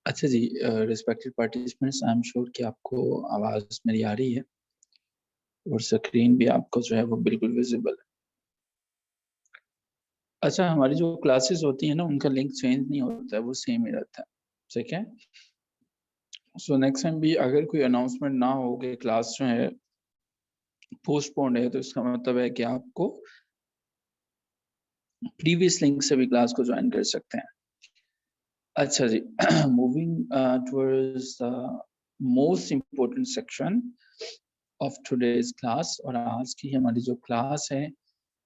अच्छा जी, respected participants, I am sure कि आपको आवाज़ मेरी आ रही है और स्क्रीन भी आपको जो है वो बिल्कुल विजिबल है। अच्छा, हमारी जो क्लासेस होती हैं ना, उनका लिंक चेंज नहीं होता है, वो सेम ही रहता है। ठीक है? सो नेक्स्ट टाइम भी अगर कोई अनाउंसमेंट ना हो कि क्लास जो है पोस्टपोन्ड है, तो इसका मतलब है कि आपको प्रीवियस लिंक से भी क्लास को जॉइन कर सकते हैं। अच्छा जी, moving towards the most important section of today's class, और आज की हमारी जो क्लास है,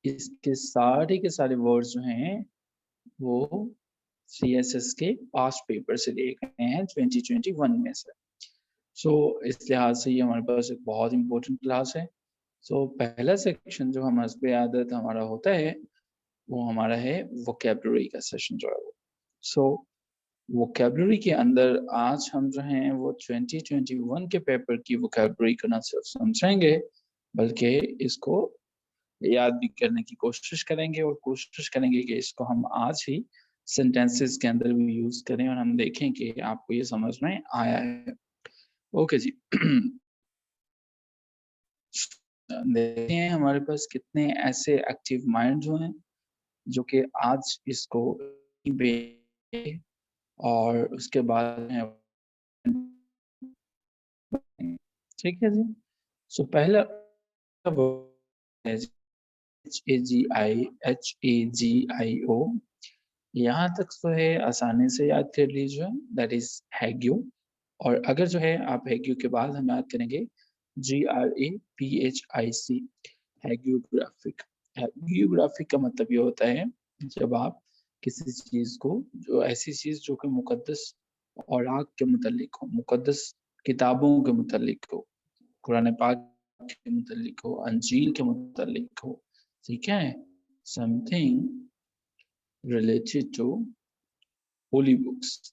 इसके सारे के सारे वर्ड्स जो हैं, वो सीएसएस के पास्ट पेपर से लिए गए हैं 2021 में से। सो इस लिहाज से ये हमारे पास एक बहुत इम्पोर्टेंट क्लास है। सो पहला सेक्शन जो हम हस्बे आदत हमारा होता है, वो हमारा है वोकैब्युलरी का सेशन जो है वो। सो वोकैब्युलरी के अंदर आज हम जो हैं वो 2021 के पेपर की वोकैब्युलरी को ना सिर्फ समझेंगे, बल्कि इसको याद भी करने की कोशिश करेंगे और कोशिश करेंगे कि इसको हम आज ही सेंटेंसेस के अंदर भी यूज़ करें और हम देखें कि आपको ये समझ में आया है। ओके जी। देखते हैं हमारे पास कितने ऐसे एक्टिव माइंड जो हैं, जो कि आज इसको और उसके बाद है, ठीक है जी। सो पहला वर्ड है HAGI, यहाँ तक तो है आसानी से याद कर लीजिए, दैट इज़ हैग्यू। और अगर जो है आप हैग्यू के बाद हम याद करेंगे GRAPHIC, हैग्योग्राफिक। हैग्योग्राफिक का मतलब ये होता है जब आप किसी चीज़ को, जो ऐसी चीज़ जो कि मुक़द्दस औराक के मुतल्लिक हो, मुक़द्दस किताबों के मुतल्लिक हो, कुरान पाक के मुतल्लिक हो, अंजील के मुतल्लिक हो, ठीक है? Something related to holy books.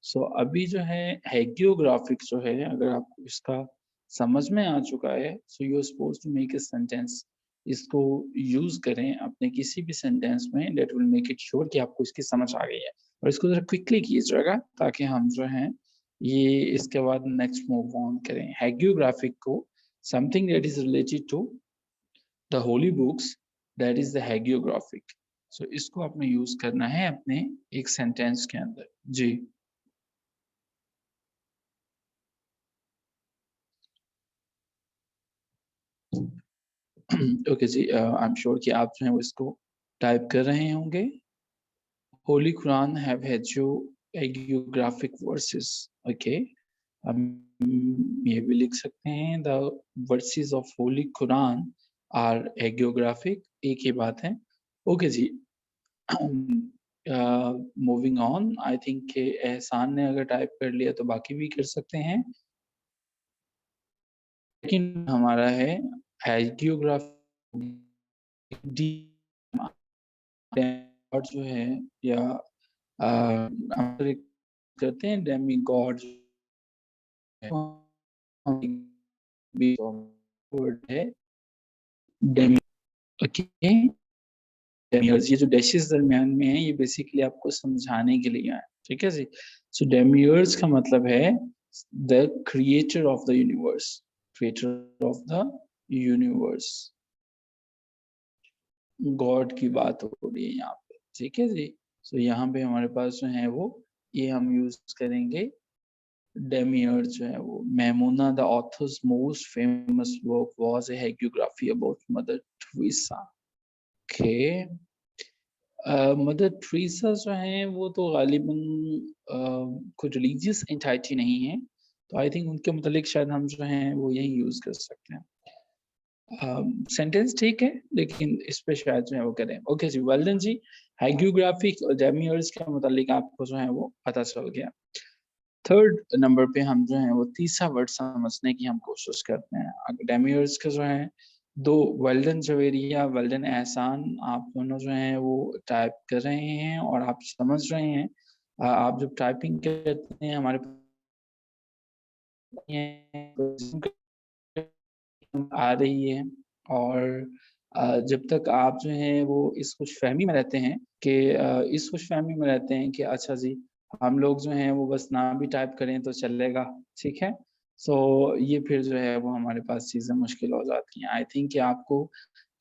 So अभी जो है हैगियोग्राफिक जो है, अगर आपको इसका समझ में आ चुका है, so you are supposed to make a sentence. इसको यूज़ करें अपने किसी भी सेंटेंस में, that will make it sure कि आपको इसकी समझ आ गई है। और इसको ज़रा क्विकली कीजिएगा ताकि हम जो हैं ये इसके बाद नेक्स्ट मूव ऑन करें। हैगियोग्राफिक को something that is related to the holy books, that is the hagiographic. So इसको आपने यूज़ करना है अपने एक सेंटेंस के अंदर। जी। ओके जी, आई एम श्योर कि आप जो हैं वो इसको टाइप कर रहे होंगे। Holy Quran have hagiographic verses, okay. हम ये भी लिख सकते हैं the verses of holy Quran are hagiographic, एक ही बात है। ओके जी। मूविंग ऑन, आई थिंक कि एहसान ने अगर टाइप कर लिया तो बाकी भी कर सकते हैं। लेकिन हमारा है hagiography डी और जो है, या हम एक करते हैं डेमी गॉड वर्ड है डेमी, ओके। डेमियर्स, ये जो डैशेस दरमियान में है, ये बेसिकली आपको समझाने के लिए है, ठीक है जी। सो डेमियर्स का मतलब है the creator of the universe, creator of the universe, God की बात हो रही है यहाँ पे, ठीक है जी। सो यहाँ पे हमारे पास जो है वो, ये हम यूज करेंगे डेमियर्स जो है वो। Maimoona the author's most famous work was a hagiography about Mother Teresa, okay. Mother Teresa जो हैं वो तो गालिबन कोई रिलीजियस एंटिटी नहीं है, तो आई थिंक उनके मुतालिक शायद हम जो हैं वो यही यूज़ कर सकते हैं। सेंटेंस ठीक है, लेकिन इस पे शायद जो है वो करें। ओके जी, वेल डन जी। हैगियोग्राफिक और डेमियर्स के मुतालिक आपको जो है वो पता चल गया। थर्ड नंबर पे हम जो है वो तीसरा वर्ड समझने की हम कोशिश करते हैं। डेमियर्स का जो है दो, वेल्डन जवेरिया, वेल्डन एहसान, आप दोनों जो हैं वो टाइप कर रहे हैं और आप समझ रहे हैं। आप जब टाइपिंग करते हैं हमारे आ रही है, और जब तक आप जो हैं वो इस खुशफ़हमी में रहते हैं कि इस खुशफ़हमी में रहते हैं कि अच्छा जी, हम लोग जो हैं वो बस नाम भी टाइप करें तो चलेगा, ठीक है। सो ये फिर जो है वो हमारे पास चीज़ें मुश्किल हो जाती हैं। आई थिंक कि आपको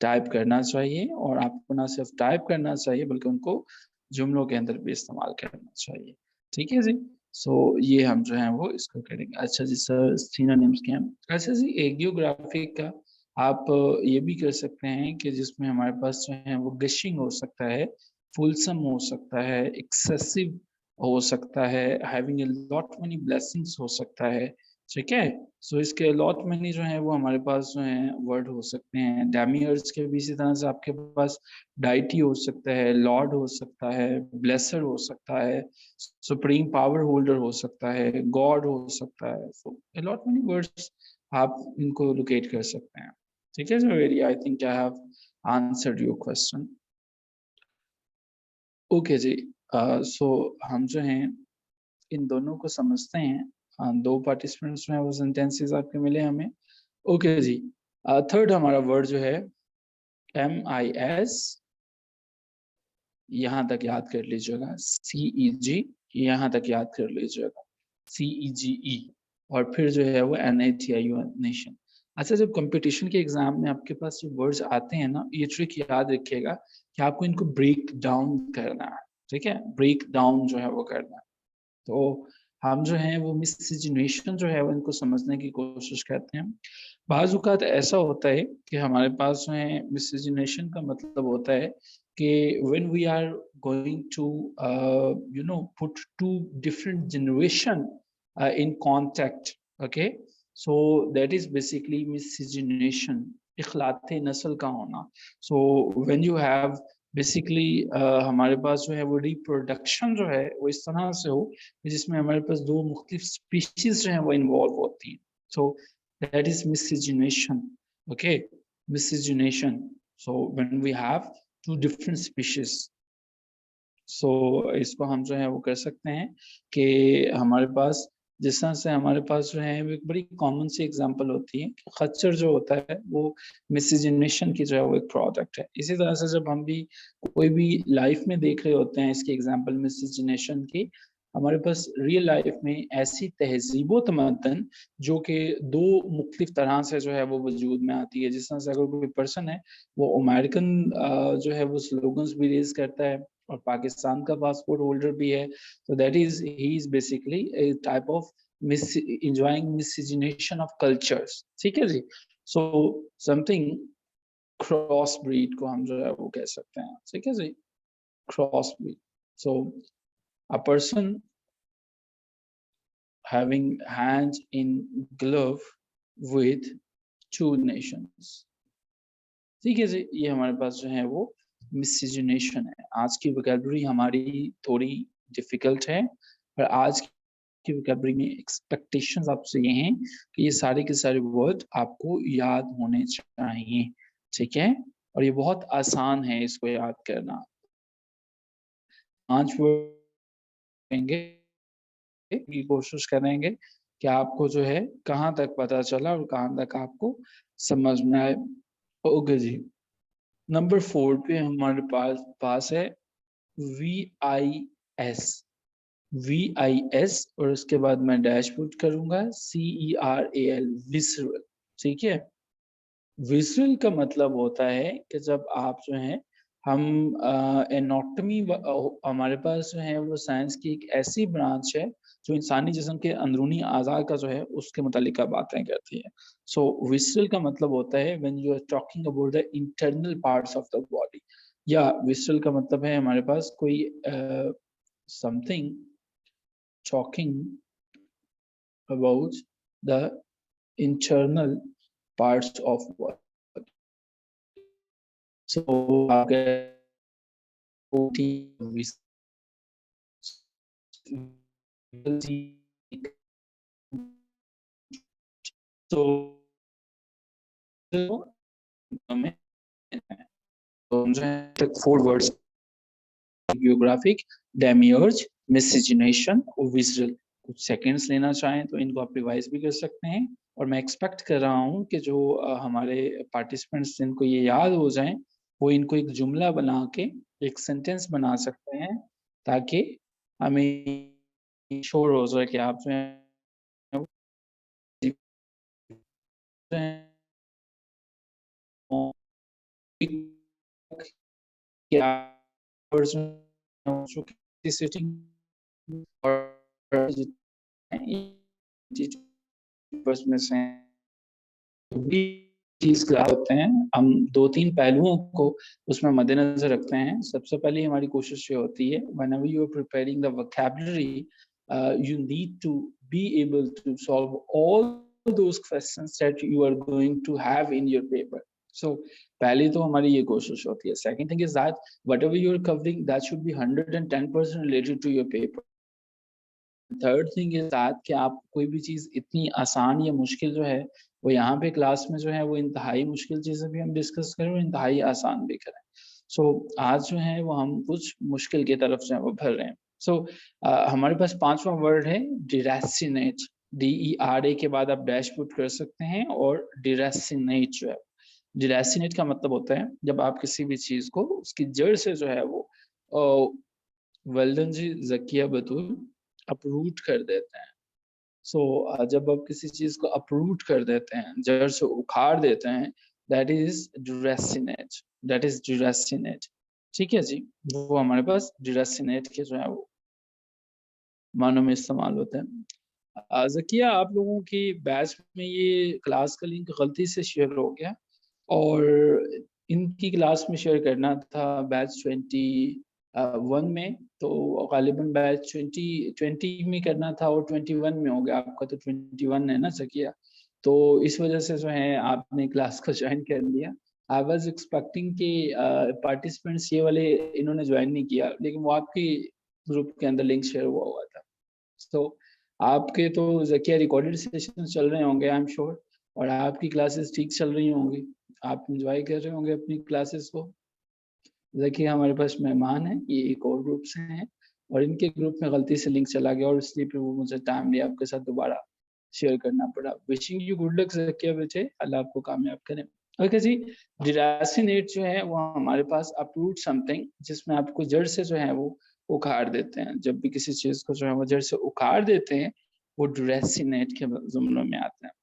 टाइप करना चाहिए, और आपको ना सिर्फ टाइप करना चाहिए बल्कि उनको जुमलों के अंदर भी इस्तेमाल करना चाहिए, ठीक है जी। सो ये हम जो है वो इसको करेंगे। अच्छा जी सर, सिनोनिम्स क्या हैं? अच्छा जी, एगियोग्राफिक का आप ये भी कर सकते हैं कि जिसमें हमारे पास जो है वो गशिंग हो सकता है, फुलसम हो सकता है, एक्सेसिव हो सकता है, having a lot many blessings हो सकता है, ठीक है। सो इसके लॉट मेनी जो है वो हमारे पास जो है वर्ड हो सकते हैं। डेमियर्स के भी इसी तरह से आपके पास डाइटी हो सकता है, लॉर्ड हो सकता है, ब्लेसर हो सकता है, सुप्रीम पावर होल्डर हो सकता है, गॉड हो सकता है। सो लॉट मेनी वर्ड्स आप इनको लोकेट कर सकते हैं, ठीक है। So very I think I have answered your question. Okay जी। सो हम जो हैं इन दोनों को समझते हैं। दो पार्टिसिपेंट्स में वो सेंटेंसेस आपके मिले हमें। ओके जी। थर्ड हमारा वर्ड जो है MIS, यहाँ तक याद कर लीजिएगा। CEG, यहाँ तक याद कर लीजिएगा। CEGE, और फिर जो है वो NATIU, नेशन। अच्छा, जब कंपटीशन के एग्जाम में आपके पास जो वर्ड्स आते हैं ना, ये ट्रिक याद रखिएगा कि आपको इनको ब्रेक डाउन करना है, ठीक है। ब्रेक डाउन जो है वो करना है। तो हम जो हैं वो मिससिजनेशन जो है वो इनको समझने की कोशिश करते हैं। बाज़ औक़ात ऐसा होता है कि हमारे पास जो है मिससिजनेशन का मतलब होता है कि when we are going to put two different generation in contact, okay. So that is basically miscegenation, इख़लाते नस्ल का होना। So when you have basically हमारे पास जो है वो रिप्रोडक्शन जो है वो इस तरह से हो जिसमें हमारे पास दो मुख्तलिफ स्पीशीज जो हैं वो इन्वॉल्व होती हैं। So that is miscegenation, okay, miscegenation. So when we have two different species, so इसको हम जो है वो कर सकते हैं कि हमारे पास जिस तरह से हमारे पास जो है वो एक बड़ी कॉमन सी एग्जांपल होती है कि खच्चर जो होता है वो मिससिजनेशन की जो है वो एक प्रोडक्ट है। इसी तरह से जब हम भी कोई भी लाइफ में देख रहे होते हैं इसकी एग्जांपल मिससिजनेशन की, हमारे पास रियल लाइफ में ऐसी तहज़ीब व तमद्दन जो कि दो मुख्तलिफ तरह से जो है वो वजूद में आती है। जिस तरह से अगर कोई पर्सन है वो अमेरिकन जो है वो स्लोगन्स भी रेज़ करता है और पाकिस्तान का पासपोर्ट होल्डर भी है, तो that is he is basically a type of miss enjoying miscegenation of cultures, ठीक है जी। सो समथिंग क्रॉस ब्रीड को हम जो है वो कह सकते हैं, ठीक है जी, cross breed. So a person having hands in glove with two nations, ठीक है जी। ये हमारे पास जो है वो मिससिजनेशन है। आज की वोकैब्युलरी हमारी थोड़ी डिफिकल्ट है, पर आज की वोकैब्युलरी में एक्सपेक्टेशंस आपसे ये हैं कि ये सारे के सारे वर्ड आपको याद होने चाहिए, ठीक है। और ये बहुत आसान है इसको याद करना। 5 वर्ड रहेंगे की कोशिश करेंगे कि आपको जो है कहाँ तक पता चला और कहाँ तक आपको समझ में आए। ओके जी। नंबर 4 पे हमारे पास है VIS। VIS और उसके बाद मैं डैश पुट करूँगा CERAL, विसरल, ठीक है। विजुअल का मतलब होता है कि जब आप जो है हम एनाटॉमी हमारे पास जो है वो साइंस की एक ऐसी ब्रांच है जो इंसानी जिस्म के अंदरूनी अज़ा का जो है उसके मुतालिक बातें करती है। सो विसरल का मतलब होता है when you are talking about the internal parts of the body, या विसरल का मतलब है हमारे पास कोई something talking about the internal parts of body. So तो हमें four words geographic, demiurge, miscegenation और विजुअल। कुछ सेकंड्स लेना चाहें तो इनको आप रिवाइज भी कर सकते हैं, और मैं एक्सपेक्ट कर रहा हूँ कि जो हमारे पार्टिसिपेंट्स जिनको ये याद हो जाएं वो इनको एक जुमला बना के एक सेंटेंस बना सकते हैं, ताकि हमें श्योर हो जाए कि आप जो है सिटिंग और में से भी चीज़ क्या होते हैं, हम 2-3 पहलुओं को उसमें मद्देनज़र रखते हैं। सबसे पहले हमारी कोशिश ये होती है whenever you are preparing the vocabulary you need to be able to solve all those questions that you are going to have in your paper. So पहली तो हमारी ये कोशिश होती है. Second thing is that whatever you are covering that should be 110% related to your paper. Third thing is that कि आप कोई भी चीज़ इतनी आसान या मुश्किल जो है वो यहाँ पे क्लास में जो है वो इंतहाई मुश्किल चीज़ें भी हम डिस्कस करें और इंतहाई आसान भी करें। सो आज जो है वो हम कुछ मुश्किल की तरफ जो है वो बढ़ रहे हैं। सो हमारे पास 5वां वर्ड है डिरेसिनेट। DERA के बाद आप डैश पुट कर सकते हैं और डिरेसिनेट जो है, डिरेसिनेट का मतलब होता है जब आप किसी भी चीज़ को उसकी जड़ से जो है वो वेल्डन जी, ज़किया बतूल अपरूट कर देते हैं। सो जब आप किसी चीज़ को अपरूट कर देते हैं, जड़ से उखाड़ देते हैं, दैट इज़ डिरेसिनेट, दैट इज़ डिरेसिनेट। ठीक है जी? वो हमारे पास डिरेसिनेट के जो है वो मानों में इस्तेमाल होते हैं। ज़किया, आप लोगों की बैच में ये क्लास का लिंक गलती से शेयर हो गया और इनकी क्लास में शेयर करना था बैच 21 में, तो ग़ालिबन बैच 20 में करना था और 21 में हो गया। आपका तो 21 है ना ज़किया? तो इस वजह से जो है आपने क्लास को जॉइन कर लिया। आई वाज़ एक्सपेक्टिंग कि पार्टिसिपेंट्स ये वाले इन्होंने जॉइन नहीं किया, लेकिन वो आपकी ग्रुप के अंदर लिंक शेयर हुआ था। तो आपके तो ज़किया रिकॉर्डेड सेशन चल रहे होंगे आई एम श्योर और आपकी क्लासेस ठीक चल रही होंगी। आप एन्जॉय कर रहे होंगे अपनी क्लासेस को। देखिए हमारे पास मेहमान हैं, ये एक और ग्रुप से हैं और इनके ग्रुप में गलती से लिंक चला गया और इसलिए फिर वो मुझे टाइमली आपके साथ दोबारा शेयर करना पड़ा। Wishing you good luck Zakia बेटे, अल्लाह आपको कामयाब करे। ओके जी, डिरासिनेट जो है वो हमारे पास अपरूट समथिंग जिसमें आपको जड़ से जो है वो उखाड़ देते हैं। जब भी किसी चीज़ को जो है वो जड़ से उखाड़ देते हैं, वो डिरेसिनेट के ज़ुमरे में आते हैं।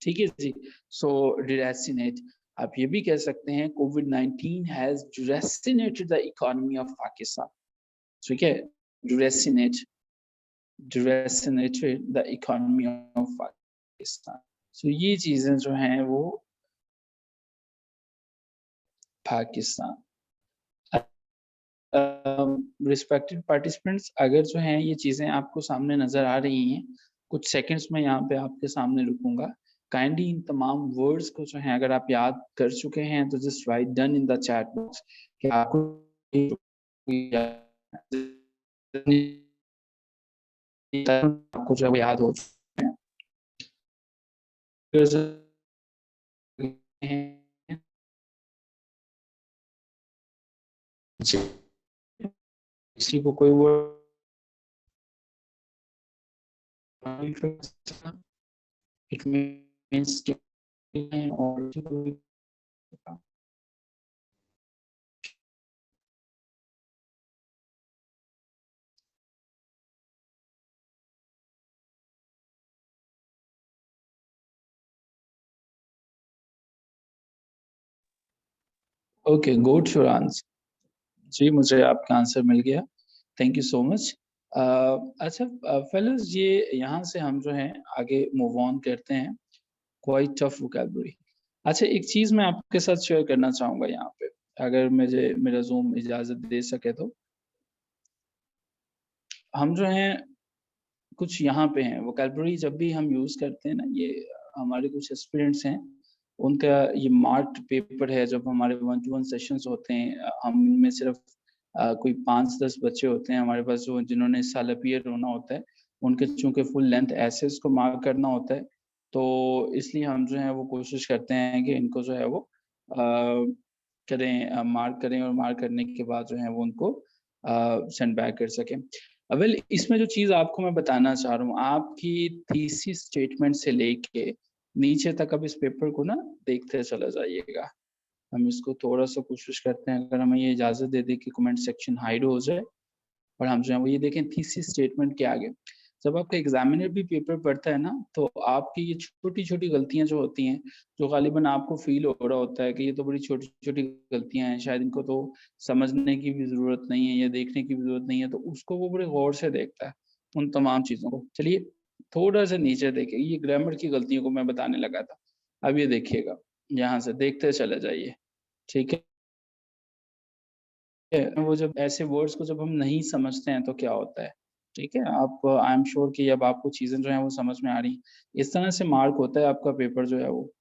ठीक है जी? सो डिरेसिनेट, आप ये भी कह सकते हैं कोविड-19 has deracinated the economy of Pakistan. ठीक है? Deracinate, deracinated the economy of Pakistan. So ये चीज़ें जो हैं वो पाकिस्तान। रिस्पेक्टेड पार्टिसिपेंट्स, अगर जो हैं ये चीज़ें आपको सामने नज़र आ रही हैं, कुछ सेकंड्स में यहाँ पे आपके सामने रुकूँगा। काइंडली इन तमाम वर्ड्स को जो है अगर आप याद कर चुके हैं तो just right done in the chat box कि आपको आपको जो है वो याद हो चुके हैं। जी, किसी को कोई वर्ड इट मीन्स और okay, go to your answer. जी, मुझे आपका आंसर मिल गया। Thank you so much. अच्छा फेलोज़, ये यहाँ से हम जो है आगे मूव ऑन करते हैं। Quite tough vocabulary. अच्छा, एक चीज़ मैं आपके साथ शेयर करना चाहूँगा यहाँ पे, अगर मुझे मेरा ज़ूम इजाज़त दे सके तो। हम जो हैं कुछ यहाँ पे हैं, वोकैब्युलरी जब भी हम यूज़ करते हैं ना, ये हमारे कुछ एस्पिरेंट्स हैं, उनका ये मार्क्ड पेपर है, जब हमारे 1 टू 1 सेशंस होते हैं, हम इनमें सिर्फ़ कोई 5-10 बच्चे होते हैं हमारे पास जो जिन्होंने इस साल अपीयर होना होता है, उनके चूँकि फुल लेंथ एसेस को मार्क करना होता है, तो इसलिए हम जो है वो कोशिश करते हैं कि इनको जो है वो मार्क करें और मार्क करने के बाद जो है वो उनको सेंड बैक कर सकें। वेल, इसमें जो चीज़ आपको मैं बताना चाह रहा हूँ, आपकी थीसिस स्टेटमेंट से लेके नीचे तक अब इस पेपर को ना देखते चले जाइएगा। हम इसको थोड़ा-सा कोशिश करते हैं, अगर हमें ये इजाज़त दे दें कि कमेंट सेक्शन हाइड हो जाए, और हम जो है वो ये देखें थीसिस स्टेटमेंट के आगे जब आपका एग्जामिनर भी पेपर पढ़ता है ना, तो आपकी ये छोटी-छोटी गलतियाँ जो होती हैं, जो गालिबन आपको फ़ील हो रहा होता है कि ये तो बड़ी छोटी-छोटी गलतियाँ हैं, शायद इनको तो समझने की भी ज़रूरत नहीं है या देखने की भी ज़रूरत नहीं है, तो उसको वो बड़े गौर से देखता है, उन तमाम चीज़ों को। चलिए, थोड़ा-सा नीचे देखें, ये ग्रामर की गलतियों को मैं बताने लगा था। अब ये देखिएगा, यहाँ से देखते चले जाइए, ठीक है? वो जब ऐसे वर्ड्स को जब हम नहीं समझते हैं, तो क्या होता है? ठीक है? आप आई एम श्योर कि अब आपको चीज़ें जो हैं वो समझ में आ रही हैं। इस तरह से मार्क होता है आपका पेपर जो है वो।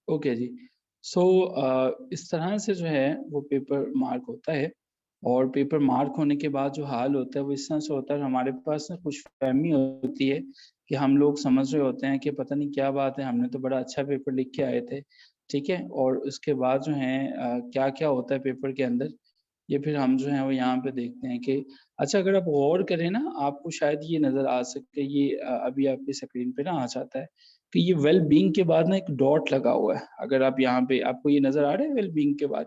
ओके जी। सो इस तरह से जो है वो पेपर मार्क होता है और पेपर मार्क होने के बाद जो हाल होता है वो इस तरह से होता है हमारे पास ना खुशफ़हमी होती है कि हम लोग समझ रहे होते हैं कि पता नहीं क्या बात है, हमने तो बड़ा अच्छा पेपर लिख के आए थे, ठीक है? और उसके बाद जो है क्या-क्या होता है पेपर के अंदर ये फिर हम जो हैं वो यहाँ पे देखते हैं कि अच्छा अगर आप गौर करें ना आपको शायद ये नज़र आ सके ये अभी आपकी स्क्रीन पे ना आ जाता है कि ये वेल बीइंग के बाद ना एक डॉट लगा हुआ है। अगर आप यहाँ पे आपको ये नज़र आ रहा है वेल बीइंग के बाद?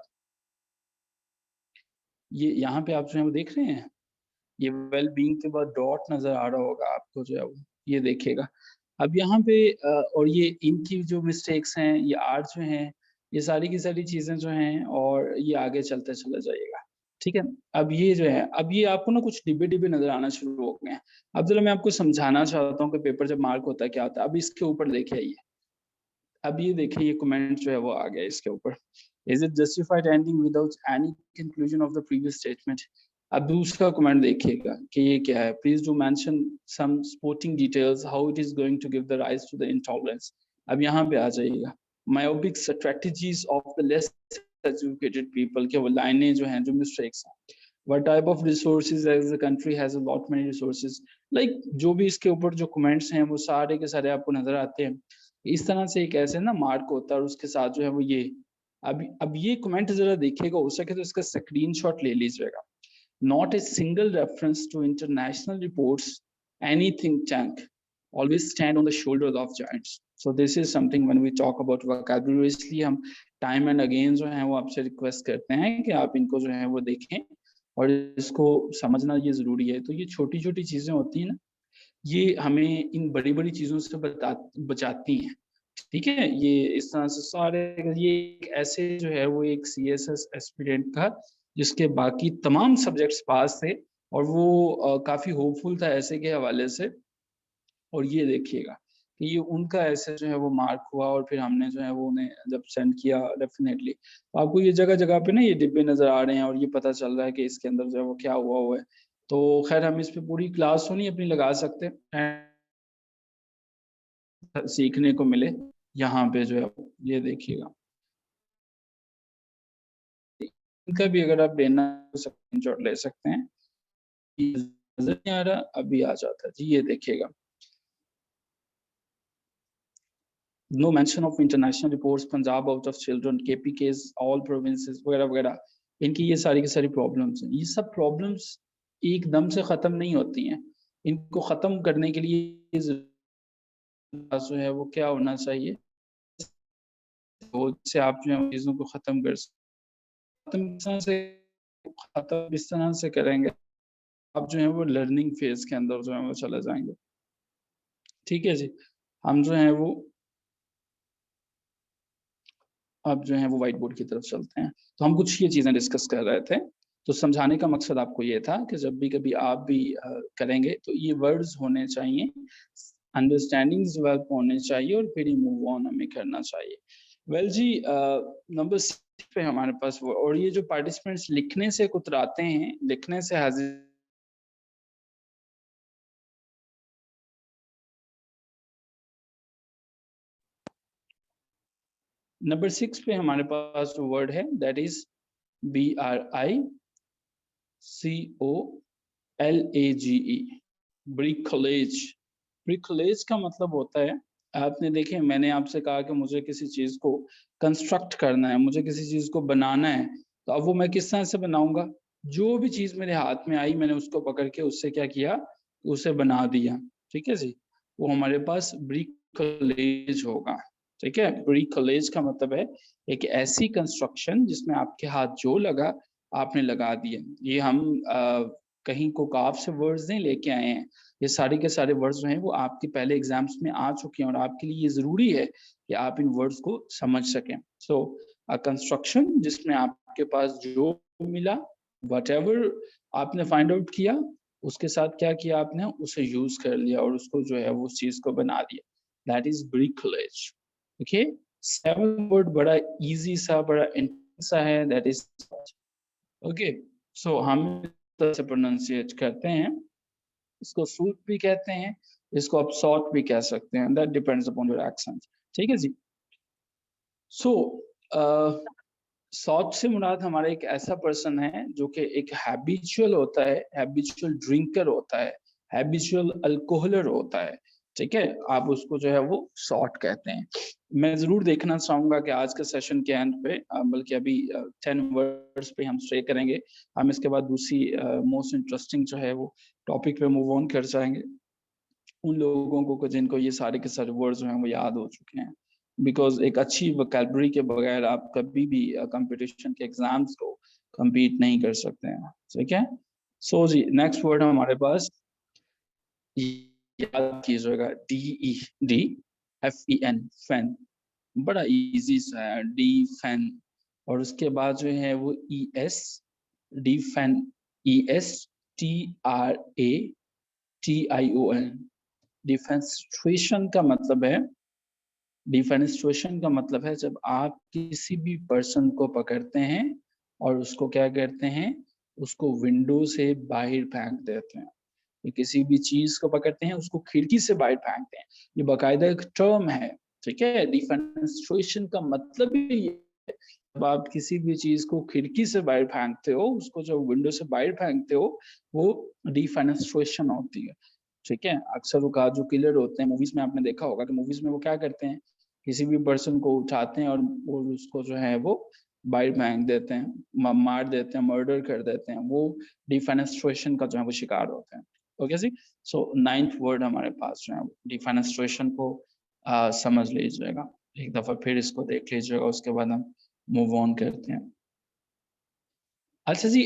ये यहाँ पे आप जो है वो देख रहे हैं? ये वेल बीइंग के बाद डॉट नज़र आ रहा होगा आपको जो है वो, ये देखिएगा। अब यहाँ पे और ये इनकी जो मिस्टेक्स हैं, ये आर जो हैं, ये सारी की सारी चीज़ें जो हैं और ये आगे चलते चला जाइएगा, ठीक है? अब ये जो है, अब ये आपको ना कुछ डिब्बे-डिब्बे नज़र आना शुरू हो गए हैं। अब ज़रा मैं आपको समझाना चाहता हूँ कि पेपर जब मार्क होता है, क्या होता है? अब इसके ऊपर देखिए ये, अब ये देखिए ये कमेंट जो है वो आ गया इसके ऊपर। Is it justified ending without any conclusion of the previous statement? अब दूसरा कमेंट देखिएगा कि ये क्या है? Please do mention some supporting details how it is going to give the rise to the intolerance. अब यहाँ पे आ जाइएगा। Myopic strategies of the less educated people के वो लाइनें जो हैं, जो मिस्टेक्स हैं। What type of resources as the country has a lot many resources like जो भी इसके ऊपर जो कमेंट्स हैं वो सारे के सारे आपको नज़र आते हैं। इस तरह से एक ऐसे ना मार्क होता है और उसके साथ जो है वो ये अब ये कमेंट ज़रा देखिएगा हो सके तो इसका स्क्रीनशॉट ले लीजिएगा। Not a single reference to international reports, any think tank, always stand on the shoulders of giants. So this is something when we talk about vocabulary इसलिए हम time and again जो है वो आपसे रिक्वेस्ट करते हैं कि आप इनको जो है वो देखें और इसको समझना ये ज़रूरी है। तो ये छोटी-छोटी चीज़ें होती हैं ना, ये हमें इन बड़ी-बड़ी चीज़ों से बचाती हैं। ठीक है? ये इस तरह से सारे ये एक ऐसे जो है वो एक सीएसएस एस्पिरेंट था, जिसके बाकी तमाम सब्जेक्ट्स पास थे और वो काफ़ी होपफुल था ऐसे के हवाले से और ये देखिएगा कि ये उनका ऐसे जो है वो मार्क हुआ और फिर हमने जो है वो उन्हें जब सेंड किया डेफ़िनेटली, तो आपको ये जगह-जगह पे ना ये डिब्बे नज़र आ रहे हैं और ये पता चल रहा है कि इसके अंदर जो है वो क्या हुआ हुआ है। तो ख़ैर हम इस पे पूरी क्लास तो नहीं अपनी लगा सकते सीखने को मिले, यहाँ पे जो है ये देखिएगा। इनका भी अगर आप लेना है स्क्रीनशॉट ले सकते हैं। ये नज़र नहीं आ रहा, अभी आ जाता है। जी, ये देखिएगा। No mention of international reports, Punjab out of children, KPKs, all provinces वगैरह-वगैरह। इनकी ये सारी की सारी प्रॉब्लम्स हैं। ये सब प्रॉब्लम्स एकदम से खत्म नहीं होती हैं। इनको खत्म करने के लिए जो है वो क्या होना चाहिए, तो इससे आप जो है चीज़ों को खत्म कर खत्म इस तरह से खत्म इस तरह से करेंगे, आप जो है वो लर्निंग फेज़ के अंदर जो है वो चले जाएँगे। ठीक है जी। हम जो हैं वो अब जो है वो व्हाइट बोर्ड की तरफ चलते हैं। तो हम कुछ ये चीज़ें डिस्कस कर रहे थे। तो समझाने का मकसद आपको ये था कि जब भी कभी आप भी करेंगे तो ये वर्ड्स होने चाहिए, अंडरस्टैंडिंग्स डेवलप होने चाहिए और फिर ही मूव ऑन हमें करना चाहिए। वेल जी नंबर 6 पे हमारे पास वो और ये जो पार्टिसिपेंट्स लिखने से कुतराते हैं, लिखने से हाज़िर नंबर 6 पे हमारे पास जो वर्ड है दैट इज़ BRICOLAGE ब्रिकलेज। ब्रिकलेज का मतलब होता है आपने देखे मैंने आपसे कहा कि मुझे किसी चीज़ को कंस्ट्रक्ट करना है, मुझे किसी चीज़ को बनाना है, तो अब वो मैं किस तरह से बनाऊँगा? जो भी चीज़ मेरे हाथ में आई मैंने उसको पकड़ के उससे क्या किया? उसे बना दिया, ठीक है जी? वो हमारे पास ब्रिकलेज होगा। ठीक है, ब्रिकलेज का मतलब है एक ऐसी कंस्ट्रक्शन जिसमें आपके हाथ जो लगा आपने लगा दिए। ये हम कहीं को काफ से वर्ड्स नहीं लेके आए हैं, ये सारे के सारे वर्ड्स जो हैं वो आपके पहले एग्जाम्स में आ चुके हैं और आपके लिए ये जरूरी है कि आप इन वर्ड्स को समझ सकें। सो अ कंस्ट्रक्शन जिसमें आपके पास जो मिला, व्हाटएवर आपने फाइंड आउट किया, उसके साथ क्या किया आपने, उसे यूज कर लिया और उसको जो है वो उस चीज को बना दिया। That is bricolage. Okay, seven word बड़ा इजी सा, बड़ा इंटेंस सा है, दैट इज ओके। सो हम से प्रोनाउंसिएट करते हैं, इसको सूट भी कहते हैं, इसको आप सॉट भी कह सकते हैं, that depends upon your accent. ठीक है जी। सो सॉट से मुराद हमारा एक ऐसा पर्सन है जो कि एक हैबिचुअल होता है, हैबिचुअल ड्रिंकर होता है, हैबिचुअल अल्कोहलर होता है। ठीक है, आप उसको जो है वो सॉट कहते हैं। मैं जरूर देखना चाहूंगा कि आज के सेशन के एंड पे बल्कि अभी 10 वर्ड्स पे हम स्टे करेंगे, हम इसके बाद दूसरी मोस्ट इंटरेस्टिंग जो है वो टॉपिक पे मूव ऑन कर जाएंगे। उन लोगों को जिनको ये सारे के सारे वर्ड्स जो हैं वो याद हो चुके हैं, बिकॉज एक अच्छी वोकैबुलरी के बगैर आप कभी भी कंपटीशन के एग्जाम्स को compete नहीं कर सकते हैं। ठीक है, सो जी नेक्स्ट वर्ड हमारे पास, याद कीजिएगा, DEFEN, फैन। बड़ा इजी सा है, डी फैन। और उसके बाद जो है वो ES, डी फैन, ESTRATION। डिफेंस्ट्रेशन का मतलब है, डिफेंस्ट्रेशन का मतलब है जब आप किसी भी पर्सन को पकड़ते हैं और उसको क्या करते हैं, उसको विंडो से बाहर फेंक देते हैं। ये किसी भी चीज को पकड़ते हैं उसको खिड़की से बाहर फेंकते हैं, ये बाकायदा एक टर्म है। ठीक है, डिफेंस्ट्रेशन का मतलब ही ये है, जब आप किसी भी चीज को खिड़की से बाहर फेंकते हो, उसको जब विंडो से बाहर फेंकते हो, वो डिफेंस्ट्रेशन होती है। ठीक है, अक्सर वो जो किलर होते हैं मूवीज में आपने देखा होगा कि मूवीज में वो क्या करते हैं, किसी भी पर्सन को उठाते हैं और वो उसको जो है वो बाहर फेंक देते हैं, मार देते हैं, मर्डर कर देते हैं, वो डिफेनेस्ट्रेशन का जो है वो शिकार होते हैं। ओके जी। सो नाइन्थ वर्ड हमारे पास जो है डिफेनेस्ट्रेशन को समझ लीजिएगा, एक दफा फिर इसको देख लीजिएगा, उसके बाद हम मूव ऑन करते हैं। अच्छा जी,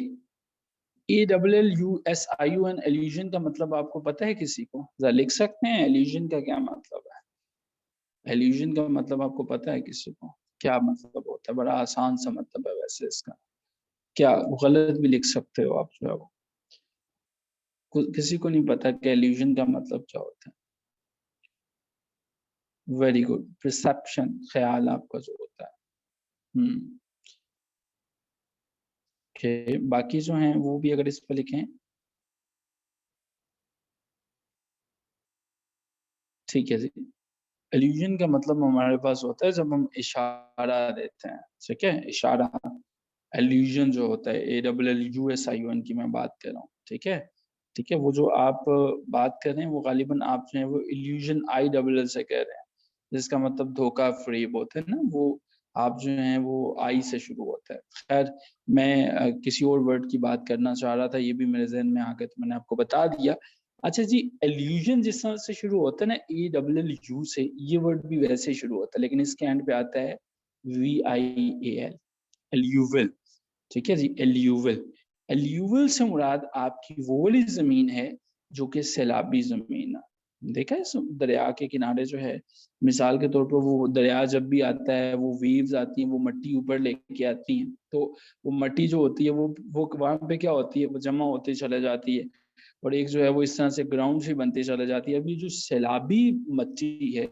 ALLUSION, एल्यूजन का मतलब आपको पता है किसी को, जरा लिख सकते हैं एल्यूजन का क्या मतलब है? एल्यूजन का मतलब आपको पता है किसी को, क्या मतलब होता है? बड़ा आसान सा मतलब है वैसे इसका, क्या गलत भी लिख सकते हो आप जो है वो, किसी को नहीं पता कि एल्यूजन का मतलब क्या होता है? वेरी गुड, परसेप्शन, ख्याल आपका जो होता है। ओके, बाकी जो हैं वो भी अगर इस पर लिखें। ठीक है जी, एल्यूजन का मतलब हमारे पास होता है जब हम इशारा देते हैं। ठीक है, इशारा, एल्यूजन जो होता है, ALLUSION की मैं बात कर रहा हूँ। ठीक है, ठीक है, वो जो आप बात कर रहे हैं वो गालिबन आप जो है वो इल्यूजन ILL से कह रहे हैं, जिसका मतलब धोखा फ्रेब होता है ना, वो आप जो है वो आई से शुरू होता है। खैर, मैं किसी और वर्ड की बात करना चाह रहा था, ये भी मेरे जहन में आ गया तो मैंने आपको बता दिया। अच्छा जी, एल्यूजन जिस तरह से शुरू होता है ना ALLU से, ये वर्ड भी वैसे ही शुरू होता है, लेकिन इसके एंड पे आता है VIAL, एल्यूवल। ठीक है जी, एल्यूवल। एल्यूवल से मुराद आपकी वो वाली जमीन है जो कि सैलाबी जमीन है। देखा है दरिया के किनारे जो है, मिसाल के तौर पर वो दरिया जब भी आता है, वो वेव्स आती हैं, वो मट्टी ऊपर लेके आती हैं, तो वो मट्टी जो होती है वो वहां पे क्या होती है, वो जमा होती चले जाती है और एक जो है वो इस तरह से ग्राउंड से बनती चले जाती है। अभी जो सैलाबी मट्टी है,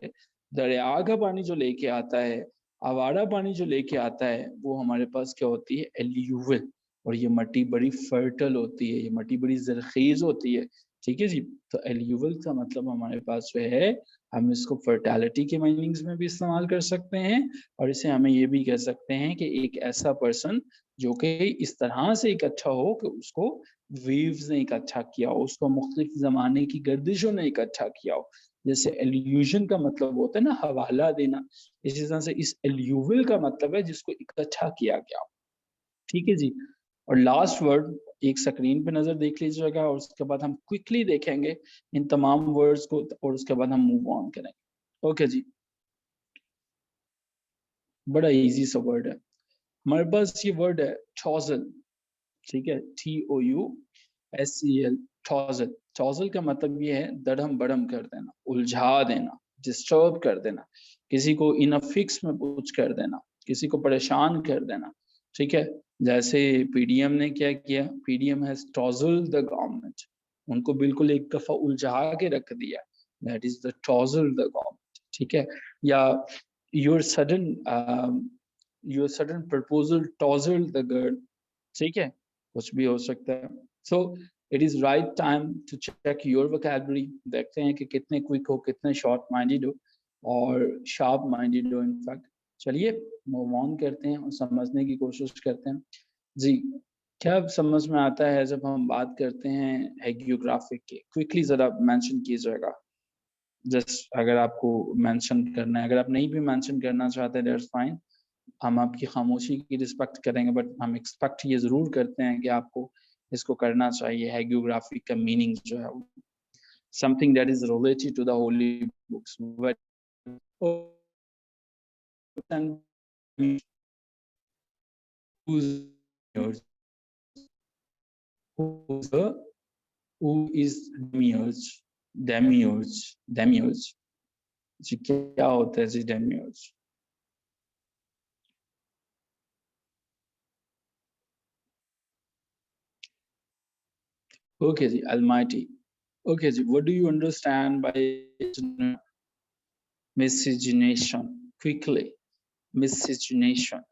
दरिया का पानी जो लेके आता है, आवारा पानी जो लेके आता है, वो हमारे पास क्या होती है, एल्यूवल। और ये मट्टी बड़ी फर्टल होती है, ये मट्टी बड़ी जरखेज होती है। ठीक है जी, तो एल्यूवल का मतलब हमारे पास जो है, हम इसको फर्टैलिटी के मीनिंग्स में भी इस्तेमाल कर सकते हैं और इसे हमें ये भी कह सकते हैं कि एक ऐसा पर्सन जो कि इस तरह से इकट्ठा हो कि उसको वेव्स ने इकट्ठा किया हो, उसको मुख्तलिफ जमाने की गर्दिशों ने इकट्ठा किया हो। जैसे एल्यूजन का मतलब होता है ना हवाला देना, इसी तरह से इस एल्यूवल का मतलब है जिसको इकट्ठा किया गया। ठीक है जी, और लास्ट वर्ड एक स्क्रीन पे नजर देख लीजिएगा और उसके बाद हम क्विकली देखेंगे इन तमाम वर्ड्स को और उसके बाद हम मूव ऑन करेंगे। ओके जी, बड़ा इजी सा वर्ड है हमारे पास, ये वर्ड है चॉजल, ठीक है, TOUSEL, चॉजल। चॉजल का मतलब ये है दड़म बड़म कर देना, उलझा देना, डिस्टर्ब कर देना, किसी को इन अ फिक्स में पूछ कर देना, किसी को परेशान कर देना, ठीक है। जैसे पीडीएम ने क्या किया, PDM has tousled the government, उनको बिल्कुल एक दफा उलझा के रख दिया, that is the tousle the government, ठीक है। या your sudden proposal tousle the girl, ठीक है, कुछ भी हो सकता है। So it is right time to check your vocabulary, देखते हैं कि कितने क्विक हो, कितने शॉर्ट माइंडेड हो और शार्प माइंडेड हो इनफैक्ट। चलिए मूव ऑन करते हैं और समझने की कोशिश करते हैं। जी, क्या समझ में आता है जब हम बात करते हैं हैगियोग्राफिक की? क्विकली जरा मेंशन कीजिएगा, जस्ट अगर आपको मेंशन करना है, अगर आप नहीं भी मेंशन करना चाहते दैट्स फाइन, हम आपकी खामोशी की रिस्पेक्ट करेंगे, बट हम एक्सपेक्ट ये जरूर करते हैं कि आपको इसको करना चाहिए। हैगियोग्राफी का मीनिंग जो है something that is related to the holy books, who is demiurge, demiurge जी, क्या होता है जी demiurge? Okay ji, almighty. Okay ji, what do you understand by miscegenation? Quickly, miscegenation.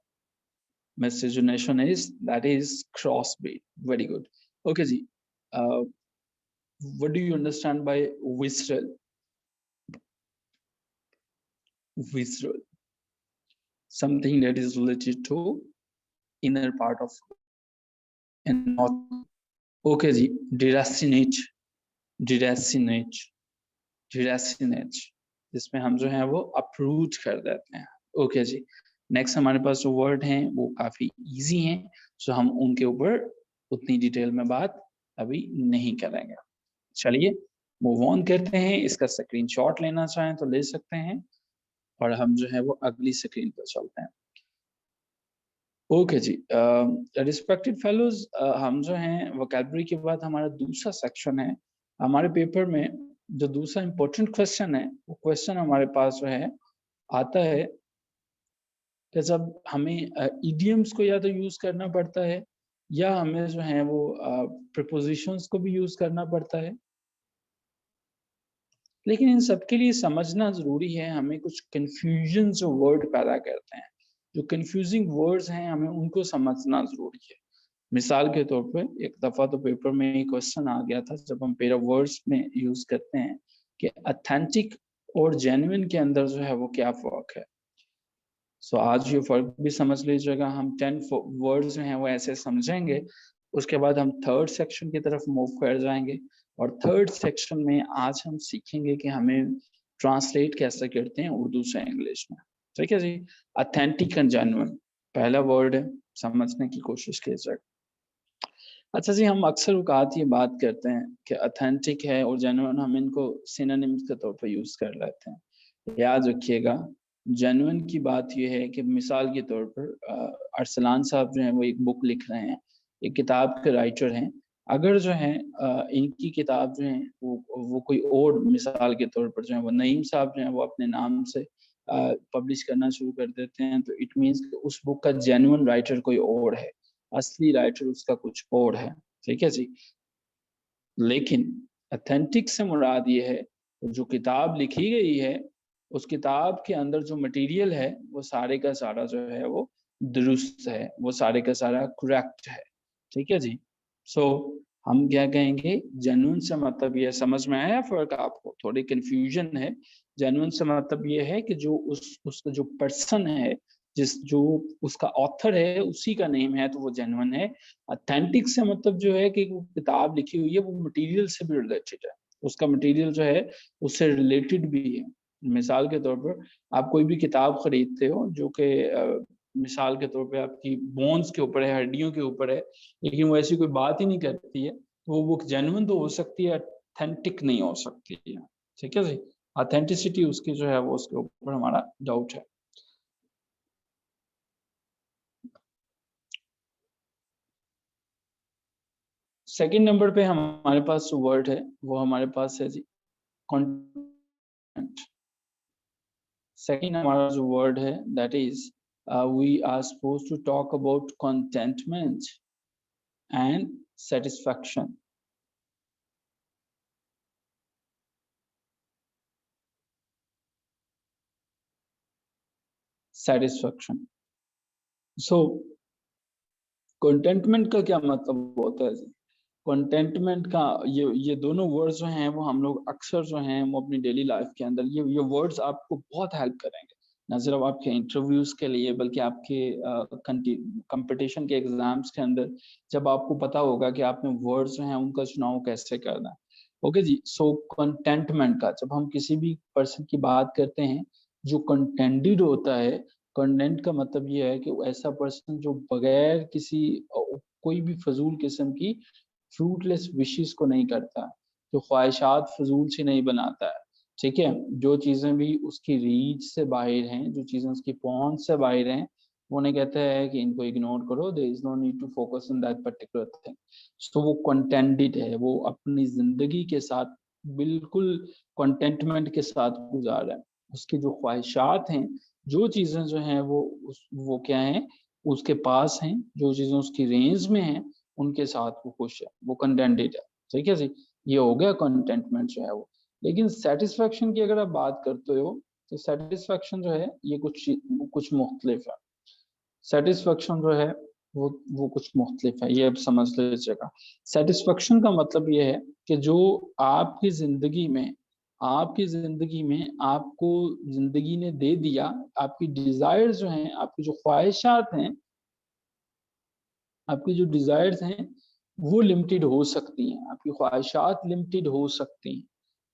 Miscegenation is, that is crossbreed. Very good. Okay ji, uh, what do you understand by visceral? Visceral, something that is related to inner part of and not. Okay ji, deracinate, deracinate, deracinate, जिसमें हम जो है वो approve कर देते हैं। Okay जी, next हमारे पास जो वर्ड हैं वो काफी इजी हैं, सो हम उनके ऊपर उतनी डिटेल में बात अभी नहीं करेंगे। चलिए मूव ऑन करते हैं, इसका स्क्रीनशॉट लेना चाहें तो ले सकते हैं और हम जो है वो अगली स्क्रीन पर चलते हैं। ओके जी, रिस्पेक्टेड फेलोज, हम जो हैं वोकैबुलरी के बाद हमारा दूसरा सेक्शन है। हमारे पेपर में जो दूसरा इम्पोर्टेंट क्वेश्चन है, वो क्वेश्चन हमारे पास जो है आता है कि जब हमें इडियम्स को या तो यूज करना पड़ता है या हमें जो है वो प्रीपोजिशंस को भी यूज करना पड़ता है, लेकिन इन सब के लिए समझना जरूरी है, हमें कुछ कंफ्यूजन जो वर्ड पैदा करते हैं, जो कंफ्यूजिंग वर्ड्स हैं, हमें उनको समझना जरूरी है। मिसाल के तौर पे एक दफा तो पेपर में एक क्वेश्चन आ गया था, जब हम पेरा वर्ड्स में यूज करते हैं कि ऑथेंटिक और जेन्युइन के अंदर जो है वो क्या फर्क है। सो आज ये फर्क भी समझ लीजिएगा, हम 10 वर्ड्स जो हैं वो ऐसे समझेंगे, उसके बाद हम थर्ड सेक्शन की तरफ मूव कर जाएंगे और थर्ड सेक्शन में आज हम सीखेंगे कि हमें ट्रांसलेट कैसे करते हैं उर्दू से इंग्लिश में। ठीक है जी, ऑथेंटिक एंड जेन्युइन पहला वर्ड है, समझने की कोशिश कीजिएगा। अच्छा जी, हम अक्सर औकात ये बात करते हैं कि ऑथेंटिक है और जेन्युइन, हम इनको सिनोनिम्स के तौर पर यूज कर लेते हैं। याद रखिएगा, जेन्युइन की बात ये है कि मिसाल के तौर पर अरसलान साहब जो हैं वो एक बुक लिख रहे हैं, एक किताब के राइटर हैं। अगर जो है इनकी किताब जो है वो कोई और, मिसाल के तौर पर जो है वो नईम साहब जो है वो अपने नाम से पब्लिश करना शुरू कर देते हैं, तो इट मीन्स उस बुक का जेन्युइन राइटर कोई और है, असली राइटर उसका कुछ और है। ठीक है जी, लेकिन ऑथेंटिक से मुराद ये है जो किताब लिखी गई है, उस किताब के अंदर जो मटेरियल है वो सारे का सारा जो है वो दुरुस्त है, वो सारे का सारा करेक्ट है। ठीक है जी, सो हम क्या कहेंगे, जेन्युइन से मतलब ये, समझ में आया फर्क आपको? थोड़ी कंफ्यूजन है। जेन्युइन से मतलब ये है कि जो उसका जो पर्सन है, जो उसका ऑथर है उसी का नेम है तो वो जेन्युइन है। ऑथेंटिक से मतलब जो है कि वो किताब लिखी हुई है वो मटेरियल से भी रिलेटेड है, उसका मटेरियल जो है उससे रिलेटेड भी है। मिसाल के तौर पर आप कोई भी किताब खरीदते हो जो कि मिसाल के तौर पे आपकी बोन्स के ऊपर है, हड्डियों के ऊपर है, लेकिन वो ऐसी कोई बात ही नहीं करती है, तो वो बुक जेन्युइन तो हो सकती है, ऑथेंटिक नहीं हो सकती है। ठीक है जी, ऑथेंटिसिटी उसकी जो है वो उसके ऊपर हमारा डाउट है। सेकंड नंबर पे हमारे पास जो वर्ड है वो हमारे पास है जी कंटेंट। सेकंड हमारा जो वर्ड है that is we are suppose to talk about contentment and satisfaction. Satisfaction. So contentment का क्या मतलब होता है जी? कंटेंटमेंट का ये दोनों वर्ड्स जो हैं वो हम लोग अक्सर जो हैं वो अपनी डेली लाइफ के अंदर ये वर्ड्स आपको बहुत हेल्प करेंगे, ना सिर्फ आपके इंटरव्यूज के लिए बल्कि आपके कंपटीशन के एग्जाम्स के अंदर, जब आपको पता होगा कि आपने वर्ड्स जो हैं उनका चुनाव कैसे करना है। ओके जी, सो कंटेंटमेंट का जब हम किसी भी पर्सन की बात करते हैं जो कंटेंटेड होता है, कंटेंट का मतलब ये है कि वो ऐसा पर्सन जो बगैर किसी कोई भी फजूल किस्म की फ्रूटलेस विशेस को नहीं करता, जो ख्वाहिशात फजूल से नहीं बनाता है। ठीक है, जो चीजें भी उसकी रीच से बाहर हैं, जो चीजें उसकी पहुंच से बाहर हैं, वो नहीं कहता है कि इनको इग्नोर करो, there is no need to focus on that particular thing. तो वो कंटेंटेड है, वो अपनी जिंदगी के साथ बिल्कुल कंटेंटमेंट के साथ गुजार रहा है। उसकी जो ख्वाहिशात हैं, जो चीजें जो हैं वो क्या है, उसके पास हैं, जो चीजें उसकी रेंज में हैं, उनके साथ वो खुश है, वो कंटेंटेड है। ठीक है जी, ये हो गया कंटेंटमेंट जो है वो। लेकिन सेटिस्फेक्शन की अगर आप बात करते हो तो सेटिस्फेक्शन जो है ये कुछ मुख्तलिफ है। सेटिस्फेक्शन जो है वो कुछ मुख्तलिफ है, ये अब समझ लीजिएगा। सेटिस्फेक्शन का मतलब ये है कि जो आपकी जिंदगी में आपकी जिंदगी में आपको जिंदगी ने दे दिया, आपकी डिजायर जो हैं, आपकी जो ख्वाहिशात हैं, आपकी जो डिजायर्स हैं वो लिमिटेड हो सकती हैं, आपकी ख्वाहिशात लिमिटेड हो सकती हैं,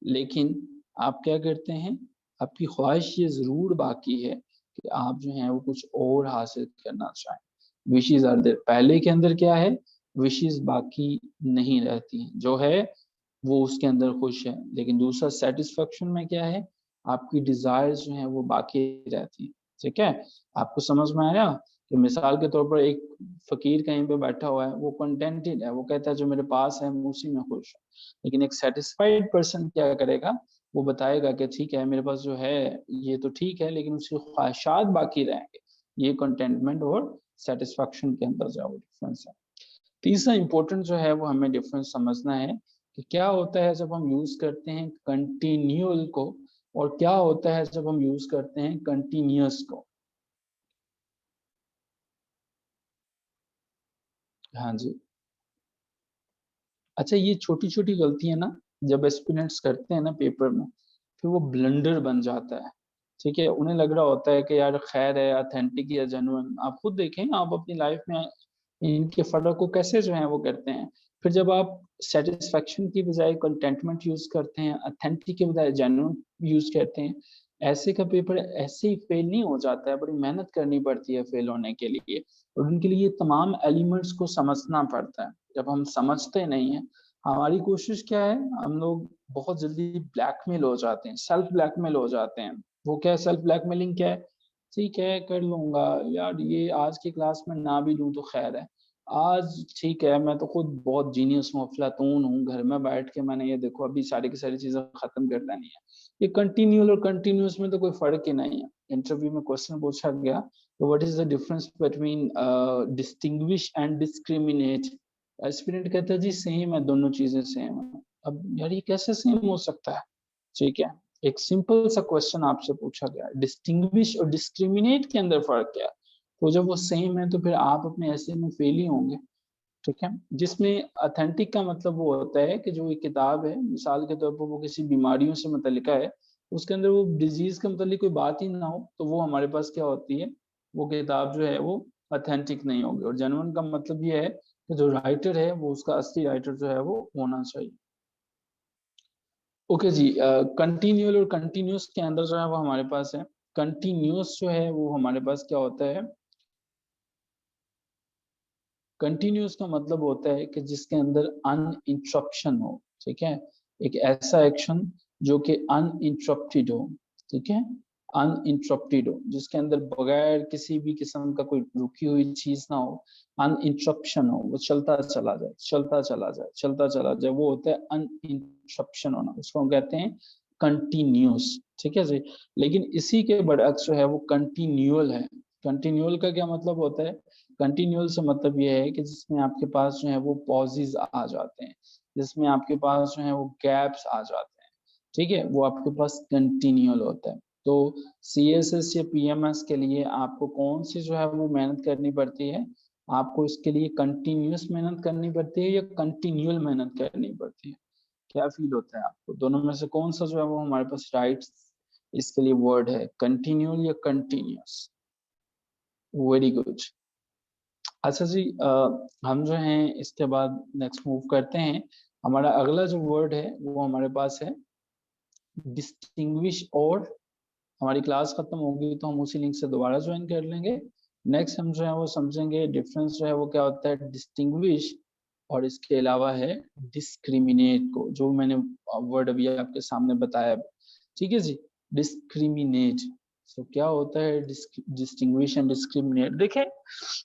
लेकिन आप क्या करते हैं, आपकी ख्वाहिश ये ज़रूर बाकी है कि आप जो हैं वो कुछ और हासिल करना चाहें। विशेज़ आर देयर, पहले के अंदर क्या है, विशेज़ बाकी नहीं रहती हैं, जो है वो उसके अंदर खुश है। लेकिन दूसरा सेटिस्फेक्शन में क्या है, आपकी डिज़ायर्स जो हैं वो बाकी रहती हैं। ठीक है? आपको समझ में आया कि मिसाल के तौर पर एक फ़कीर कहीं पे बैठा हुआ है, वो कंटेंटेड है, वो कहता है जो मेरे पास है मैं उसी में खुश हूँ। लेकिन एक सैटिस्फाइड पर्सन क्या करेगा, वो बताएगा कि ठीक है मेरे पास जो है ये तो ठीक है, लेकिन उसकी ख्वाहिशात बाकी रहेंगे। ये कंटेंटमेंट और सैटिस्फैक्शन के अंदर जो है वो डिफरेंस है। तीसरा इम्पोर्टेंट जो है वो हमें डिफरेंस समझना है कि क्या होता है जब हम यूज करते हैं कंटिन्यूअल को, और क्या होता है जब हम यूज करते हैं कंटिन्यूअस को। हाँ जी। अच्छा, ये छोटी छोटी गलतियां ना जब एस्पिरेंट्स करते हैं ना पेपर में, फिर वो ब्लंडर बन जाता है। ठीक है, उन्हें लग रहा होता है कि यार खैर है, ऑथेंटिक या जेन्युइन। आप खुद देखें, आप अपनी लाइफ में इनके फर्क को कैसे जो है वो करते हैं। फिर जब आप सेटिस्फेक्शन की बजाय कंटेंटमेंट यूज करते हैं, ऑथेंटिक के बजाय जेन्युइन यूज करते हैं, ऐसे का पेपर ऐसे ही फेल नहीं हो जाता है, बड़ी मेहनत करनी पड़ती है फेल होने के लिए। और उनके लिए तमाम एलिमेंट्स को समझना पड़ता है। जब हम समझते नहीं है, हमारी कोशिश क्या है, हम लोग बहुत जल्दी ब्लैकमेल हो जाते हैं, सेल्फ ब्लैकमेल हो जाते हैं। वो क्या है, सेल्फ ब्लैकमेलिंग क्या है, ठीक है कर लूंगा यार, ये आज की क्लास में ना भी लूँ तो खैर है, आज ठीक है, मैं तो खुद बहुत जीनियस हूँ, अफलातून हूँ, घर में बैठ के मैंने ये देखो अभी सारी की सारी चीजें खत्म कर लेनी है। ये कंटिन्यूअल और कंटिन्यूस में तो कोई फर्क ही नहीं है। इंटरव्यू में क्वेश्चन पूछा गया, तो what is the difference between distinguish and discriminate. Aspirant कहता है जी सेम है, दोनों चीजें सेम है। अब यार ये कैसे सेम हो सकता है? ठीक है, एक सिंपल सा क्वेश्चन आपसे पूछा गया, डिस्टिंग्विश और डिस्क्रिमिनेट के अंदर फर्क क्या है? तो जब वो सेम है तो फिर आप अपने ऐसे में फेल ही होंगे। ठीक है, जिसमें ऑथेंटिक का मतलब वो होता है कि जो एक किताब है, मिसाल के तौर पर वो किसी बीमारियों से मुतल्लिका है, उसके अंदर वो डिजीज के मुतल्लिक कोई बात ही ना हो, तो वो हमारे पास क्या होती है, वो किताब जो है वो ऑथेंटिक नहीं होगी। और जेन्युइन का मतलब ये है कि जो राइटर है वो उसका असली राइटर जो है वो होना चाहिए। ओके जी, कंटिन्यूअल और कंटिन्यूस के अंदर जो है वो हमारे पास है। कंटिन्यूस जो है वो हमारे पास क्या होता है, कंटिन्यूस का मतलब होता है कि जिसके अंदर अनइंटरप्शन हो, ठीक है, एक ऐसा एक्शन जो कि अनइंटरप्टेड हो, ठीक है, अनइंटरप्टेड हो, जिसके अंदर बगैर किसी भी किस्म का कोई रुकी हुई चीज ना हो, अनइंटरप्शन हो, वो चलता चला जाए, चलता चला जाए, चलता चला जाए, वो होता है अनइंटरप्शन होना, उसको हम कहते हैं कंटिन्यूस, ठीक है जी। लेकिन इसी के बरअक्स जो है वो कंटिन्यूअल है। कंटिन्यूअल का क्या मतलब होता है? कंटिन्यूअल से मतलब ये है कि जिसमें आपके पास जो है वो पॉजेज आ जाते हैं, जिसमें आपके पास जो है वो गैप्स आ जाते हैं, ठीक है, वो आपके पास कंटिन्यूअल होता है। तो सीएसएस या पीएमएस के लिए आपको कौन सी जो है वो मेहनत करनी पड़ती है? आपको इसके लिए कंटिन्यूअस मेहनत करनी पड़ती है या कंटिन्यूअल मेहनत करनी पड़ती है? क्या फील होता है आपको, दोनों में से कौन सा जो है वो हमारे पास राइट इसके लिए वर्ड है, कंटिन्यूअल या कंटिन्यूअस? Very good. अच्छा जी, हम जो हैं इसके बाद नेक्स्ट मूव करते हैं। हमारा अगला जो वर्ड है वो हमारे पास है डिस्टिंग्विश, और हमारी क्लास खत्म होगी तो हम उसी लिंक से दोबारा ज्वाइन कर लेंगे। नेक्स्ट हम जो है वो समझेंगे डिफरेंस जो है वो क्या होता है डिस्टिंग्विश, और इसके अलावा है डिस्क्रिमिनेट को, जो मैंने वर्ड अभी आपके सामने बताया, ठीक है जी। डिस्क्रिमिनेट, तो क्या होता है डिस्टिंग्विश एंड डिस्क्रिमिनेट? देखें,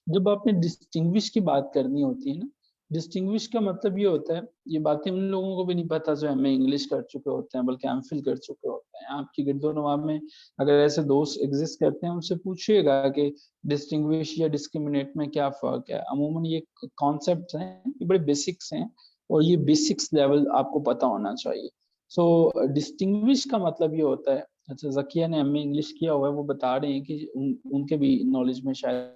जब आपने डिस्टिंग्विश की बात करनी होती है ना, डिस्टिंग्विश का मतलब ये होता है, ये बातें उन लोगों को भी नहीं पता जो एमए इंग्लिश कर चुके होते हैं, बल्कि एमफिल कर चुके होते हैं। आपकी गिरदो नवाब में अगर ऐसे दोस्त एग्जिस्ट करते हैं, उनसे पूछिएगा कि डिस्टिंग्विश या डिस्क्रिमिनेट में क्या फर्क है। अमूमन ये कॉन्सेप्ट हैं, ये बड़े बेसिक्स हैं, और ये बेसिक्स लेवल आपको पता होना चाहिए। सो डिस्टिंग्विश का मतलब ये होता है, अच्छा जकिया ने एमए इंग्लिश किया हुआ है, वो बता रहे हैं कि उनके भी नॉलेज में शायद